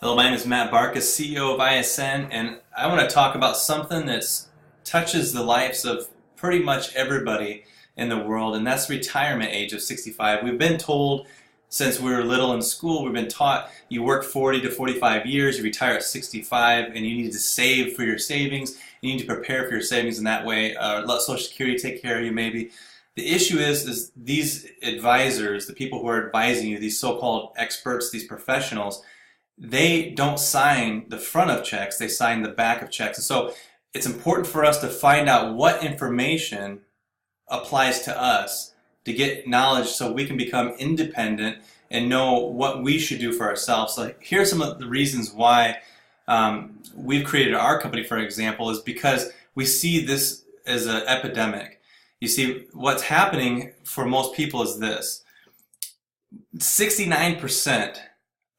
Hello, my name is Matt Barkes, CEO of ISN, and I want to talk about something that touches the lives of pretty much everybody in the world, and that's the retirement age of 65. We've been told since we were little in school, we've been taught you work 40 to 45 years, you retire at 65, and you need to save for your savings. You need to prepare for your savings in that way. Let Social Security take care of you maybe. The issue is these advisors, the people who are advising you, these so-called experts, these professionals, they don't sign the front of checks, they sign the back of checks. And so it's important for us to find out what information applies to us to get knowledge so we can become independent and know what we should do for ourselves. So here's some of the reasons why we've created our company, for example, is because we see this as an epidemic. You see, what's happening for most people is this. 69%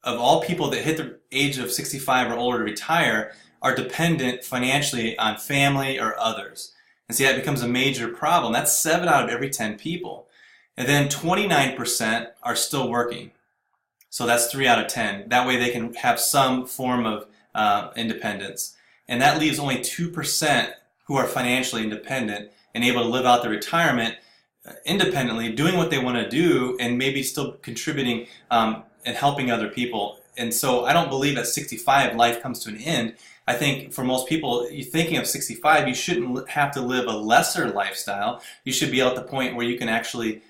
of all people that hit the age of 65 or older to retire are dependent financially on family or others. And see, that becomes a major problem. That's 7 out of every 10 people. And then 29% are still working. So that's 3 out of 10. That way they can have some form of independence. And that leaves only 2% who are financially independent and able to live out their retirement independently, doing what they want to do and maybe still contributing and helping other people. And so I don't believe at 65 life comes to an end. I think for most people, you're thinking of 65, you shouldn't have to live a lesser lifestyle. You should be at the point where you can actually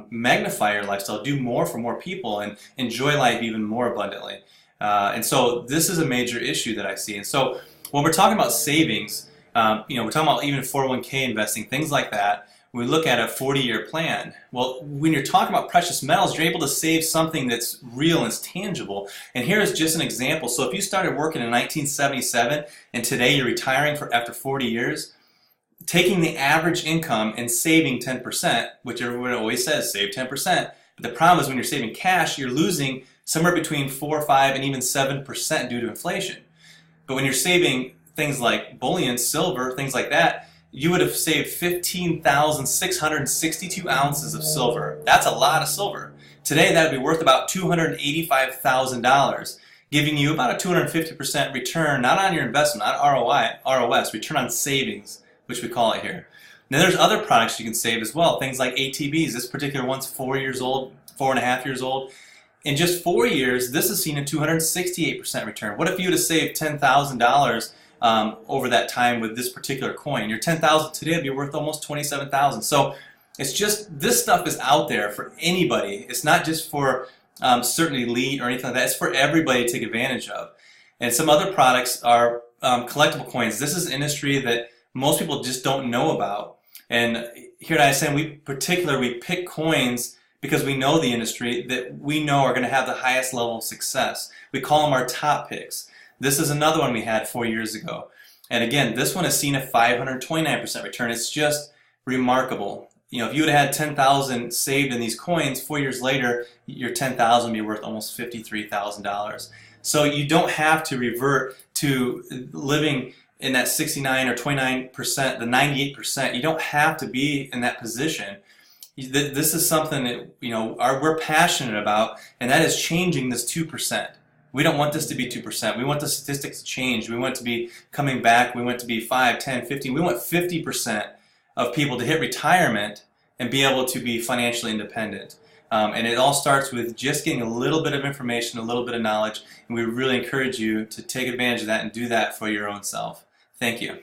magnify your lifestyle, do more for more people, and enjoy life even more abundantly. And so this is a major issue that I see. And so when we're talking about savings, we're talking about even 401k investing, things like that. We look at a 40-year plan. Well, when you're talking about precious metals, you're able to save something that's real and it's tangible. And here's just an example. So if you started working in 1977 and today you're retiring after 40 years, taking the average income and saving 10%, which everyone always says, save 10%. But the problem is when you're saving cash, you're losing somewhere between 4, 5, and even 7% due to inflation. But when you're saving things like bullion, silver, things like that, you would have saved 15,662 ounces of silver. That's a lot of silver. Today that would be worth about $285,000, giving you about a 250% return, not on your investment, not ROS, return on savings, which we call it here. Now there's other products you can save as well, things like ATVs. This particular one's 4 years old, 4.5 years old. In just 4 years, this has seen a 268% return. What if you would have saved $10,000 over that time with this particular coin? Your $10,000 today would be worth almost $27,000. So it's just, this stuff is out there for anybody. It's not just for certain elite or anything like that. It's for everybody to take advantage of. And some other products are collectible coins. This is an industry that most people just don't know about. And here at ISN, we pick coins because we know the industry that we know are going to have the highest level of success. We call them our top picks. This is another one we had 4 years ago. And again, this one has seen a 529% return. It's just remarkable. You know, if you would have had 10,000 saved in these coins, 4 years later, your 10,000 would be worth almost $53,000. So you don't have to revert to living in that 69 or 29%, the 98%. You don't have to be in that position. This is something that, we're passionate about, and that is changing this 2%. We don't want this to be 2%. We want the statistics to change. We want it to be coming back. We want it to be 5, 10, 15. We want 50% of people to hit retirement and be able to be financially independent. And it all starts with just getting a little bit of information, a little bit of knowledge, and we really encourage you to take advantage of that and do that for your own self. Thank you.